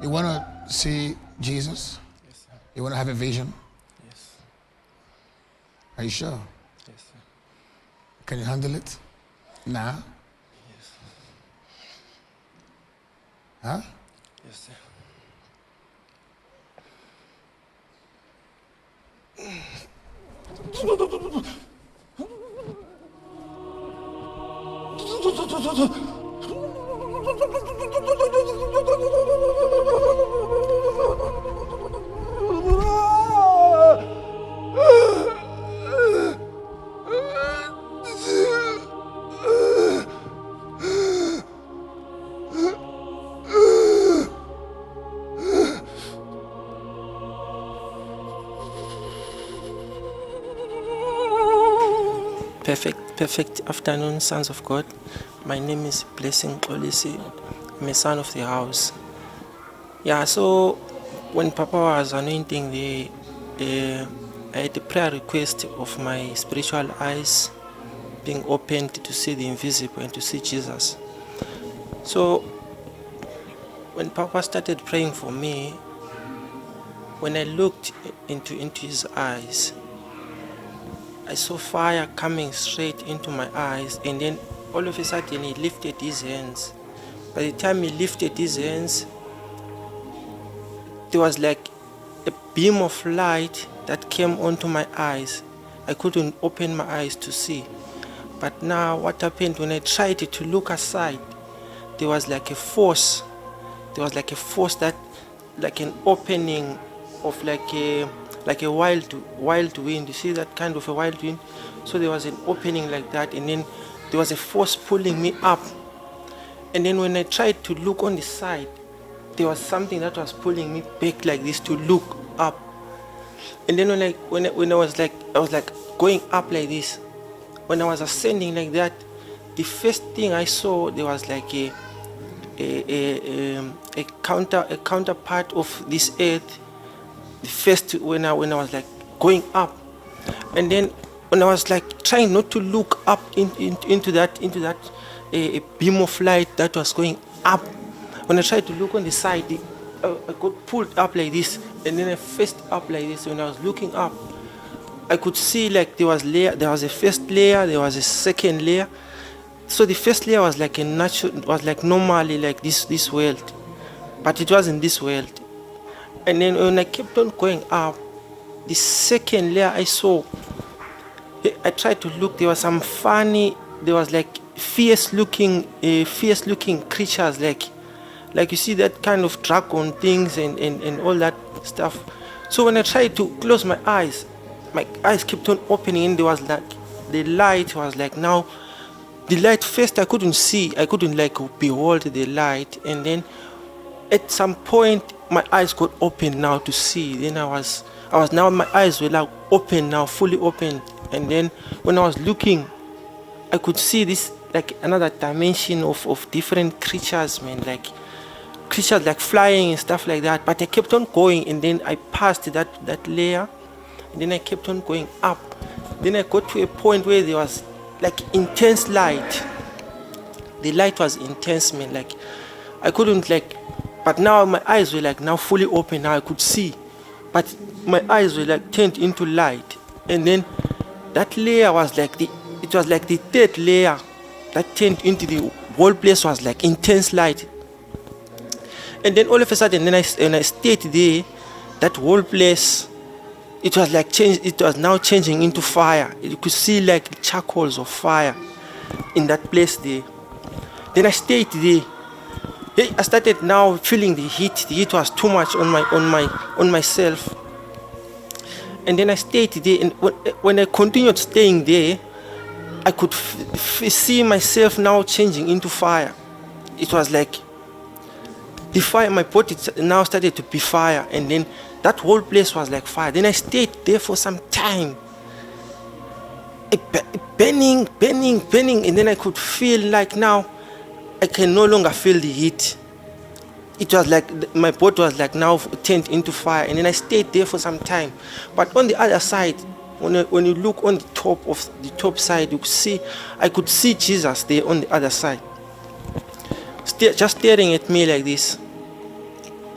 You want to see Jesus? Yes, sir. You want to have a vision? Yes. Are you sure? Yes, sir. Can you handle it? Now? Yes. Huh? Yes, sir. Perfect afternoon, sons of God. My name is Blessing Polisi. I'm a son of the house. Yeah, so when Papa was anointing I had a prayer request of my spiritual eyes being opened to see the invisible and to see Jesus. So when Papa started praying for me, when I looked into his eyes, I saw fire coming straight into my eyes, and then all of a sudden he lifted his hands. By the time he lifted his hands, there was like a beam of light that came onto my eyes. I couldn't open my eyes to see. But now what happened, when I tried to look aside, there was like a force. There was like a force that, like an opening of like a wild wind. You see that kind of a wild wind? So there was an opening like that, and then there was a force pulling me up. And then when I tried to look on the side, there was something that was pulling me back like this to look up. And then when I was going up like this, when I was ascending like that, the first thing I saw, there was like a counterpart of this earth. The first when I was like going up, and then when I was like trying not to look up into that a beam of light that was going up, when I tried to look on the side, I got pulled up like this, and then I faced up like this. When I was looking up, I could see like there was a first layer, there was a second layer. So the first layer was like normally like this world, but it wasn't this world. And then when I kept on going up, the second layer I saw, I tried to look, there was some funny, there was like fierce looking creatures, like you see that kind of dragon things and all that stuff. So when I tried to close my eyes kept on opening, and there was like, the light was like, now, the light first I couldn't see, I couldn't like behold the light, and then at some point, my eyes got open now to see. Then I was now, my eyes were like open now, fully open. And then when I was looking, I could see this like another dimension of different creatures, man, like creatures like flying and stuff like that. But I kept on going, and then I passed that layer, and then I kept on going up. Then I got to a point where there was like intense light. The light was intense, man, like I couldn't like. But now my eyes were like now fully open. Now I could see, but my eyes were like turned into light. And then that layer was like it was like the third layer that turned into the whole place was like intense light. And then all of a sudden, when I stayed there, that whole place, it was like changed. It was now changing into fire. You could see like charcoals of fire in that place there. Then I stayed there. I started now feeling the heat. The heat was too much on myself. And then I stayed there, and when I continued staying there, I could see myself now changing into fire. It was like the fire, my body now started to be fire, and then that whole place was like fire. Then I stayed there for some time, burning, and then I could feel like now I can no longer feel the heat. It was like my body was like now turned into fire, and then I stayed there for some time. But on the other side, when you look on the top side, you could see, I could see Jesus there on the other side, just staring at me like this.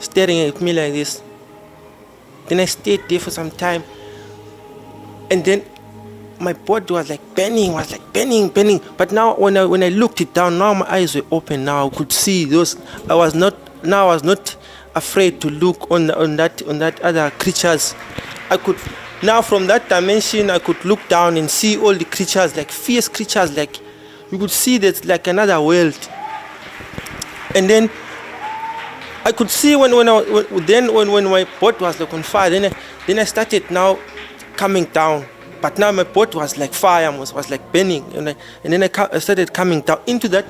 staring at me like this. Then I stayed there for some time. And then my body was like burning. But now when I looked it down, now my eyes were open. Now I could see those. I was not afraid to look on that other creatures. I could now from that dimension I could look down and see all the creatures, like fierce creatures, like you could see that like another world. And then I could see when my boat was like on fire, then I started now coming down. But now my boat was like fire, was like burning, and then I started coming down into that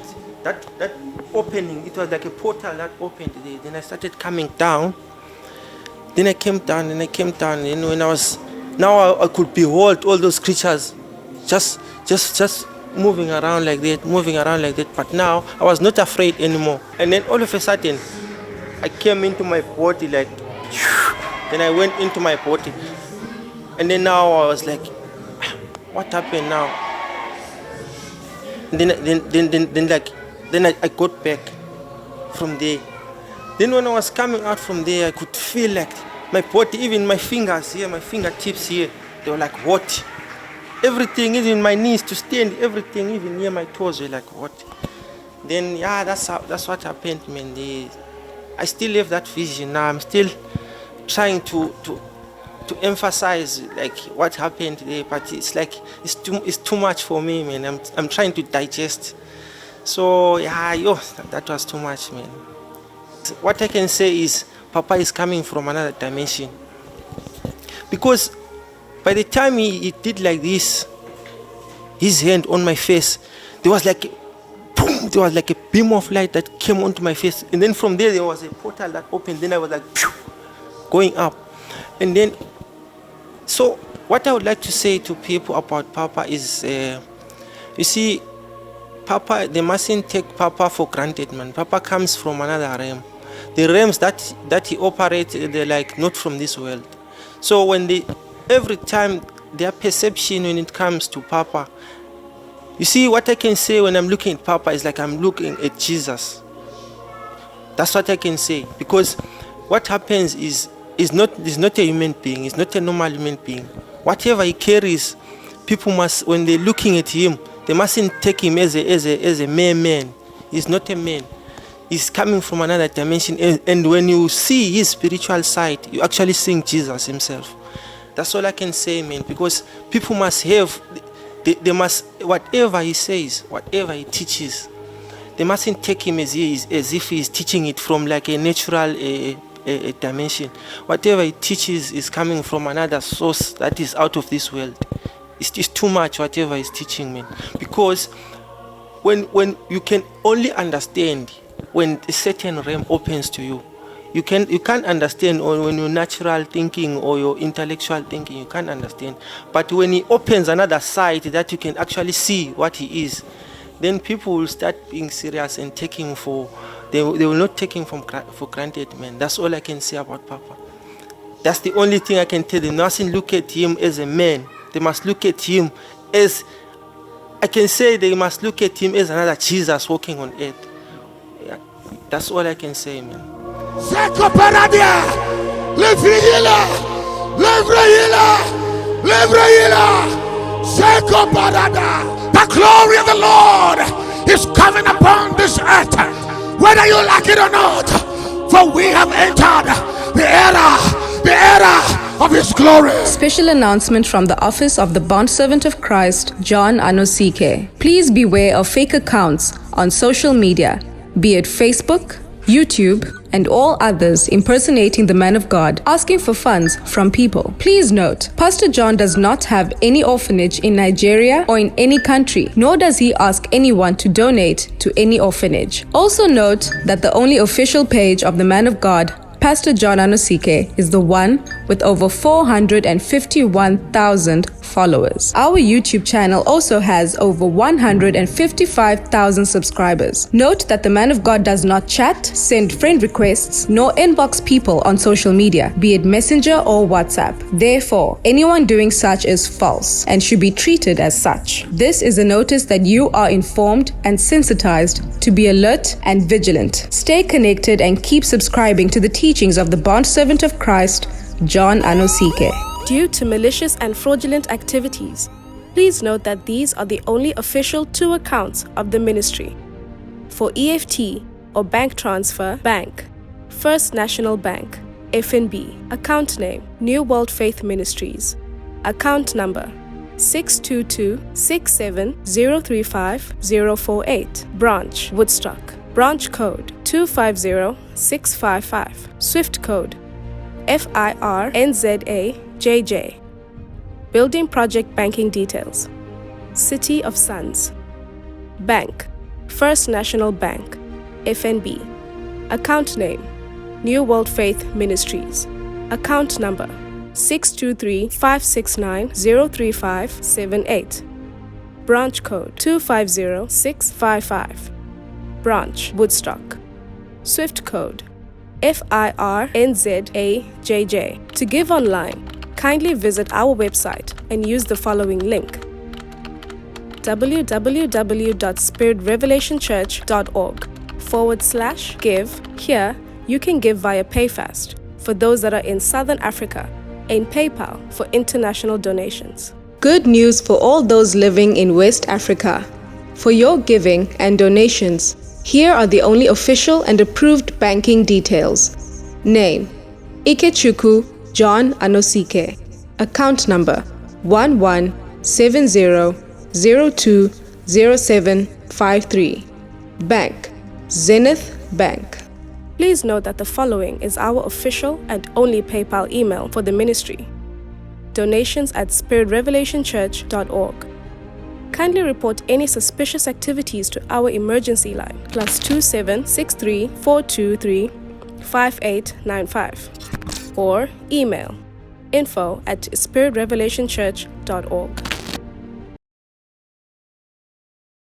opening. It was like a portal that opened there. Then I started coming down. Then I came down, and when I could behold all those creatures, just moving around like that. But now I was not afraid anymore. And then all of a sudden, I came into my body like, then I went into my body, and then now I was like, what happened now? And then I got back from there. Then when I was coming out from there, I could feel like my body, even my fingers here, my fingertips here, they were like hot. Everything, even my knees to stand, everything, even near my toes were like hot. Then that's what happened, man. I still have that vision now. I'm still trying to emphasize like what happened there, but it's like it's too much for me, man. I'm trying to digest. So that was too much, man. What I can say is Papa is coming from another dimension, because by the time he did like this, his hand on my face, there was like boom, there was like a beam of light that came onto my face, and then from there was a portal that opened. Then I was like going up, and then so what I would like to say to people about Papa is, you see, Papa, they mustn't take Papa for granted, man. Papa comes from another realm. The realms that he operates, they're like not from this world. So every time their perception when it comes to Papa, you see, what I can say when I'm looking at Papa is like I'm looking at Jesus. That's what I can say, because what happens is not a human being. He's not a normal human being. Whatever he carries, people must, when they're looking at him, they mustn't take him as a mere man. He's not a man. He's coming from another dimension. And when you see his spiritual side, you actually see Jesus himself. That's all I can say, man. Because people must have, they must, whatever he says, whatever he teaches, they mustn't take him as if he's teaching it from like a natural a dimension. Whatever he teaches is coming from another source that is out of this world. It's too much whatever he's teaching, man. Because when you can only understand when a certain realm opens to you, you can't understand, or when your natural thinking or your intellectual thinking, you can't understand. But when he opens another side that you can actually see what he is, then people will start being serious and take him for. They will not take him for granted, man. That's all I can say about Papa. That's the only thing I can tell them. They mustn't look at him as a man. They must look at him as, I can say they must look at him as another Jesus walking on earth. Yeah, that's all I can say, man. The glory of the Lord is coming upon this earth, whether you like it or not, for we have entered the era of his glory. Special announcement from the office of the Bondservant of Christ, John Anosike. Please beware of fake accounts on social media, be it Facebook, YouTube, and all others impersonating the man of God, asking for funds from people. Please note, Pastor John does not have any orphanage in Nigeria or in any country, nor does he ask anyone to donate to any orphanage. Also note that the only official page of the man of God, Pastor John Anosike, is the one with with over 451,000 followers. Our YouTube channel also has over 155,000 subscribers. Note that the man of God does not chat, send friend requests, nor inbox people on social media, be it Messenger or WhatsApp. Therefore, anyone doing such is false and should be treated as such. This is a notice that you are informed and sensitized to be alert and vigilant. Stay connected and keep subscribing to the teachings of the bondservant of Christ, John Anosike. Due to malicious and fraudulent activities, please note that these are the only official 2 accounts of the ministry. For EFT or bank transfer, bank, First National Bank, FNB, account name, New World Faith Ministries, account number 622-67035048, branch, Woodstock, branch code 250655, Swift code FIRNZAJJ, building project banking details, City of Sons, bank, First National Bank, FNB, account name, New World Faith Ministries, account number 623-569-03578, branch code 250655, branch, Woodstock, Swift code FIRNZAJJ. To give online, kindly visit our website and use the following link: www.spiritrevelationchurch.org/give. Here, you can give via PayFast for those that are in Southern Africa, and PayPal for international donations. Good news for all those living in West Africa. For your giving and donations, here are the only official and approved banking details. Name: Ikechukwu John Anosike. Account number 1170020753. Bank: Zenith Bank. Please note that the following is our official and only PayPal email for the ministry: donations@spiritrevelationchurch.org. Kindly report any suspicious activities to our emergency line, +27 63 423 5895, or email info@spiritrevelationchurch.org.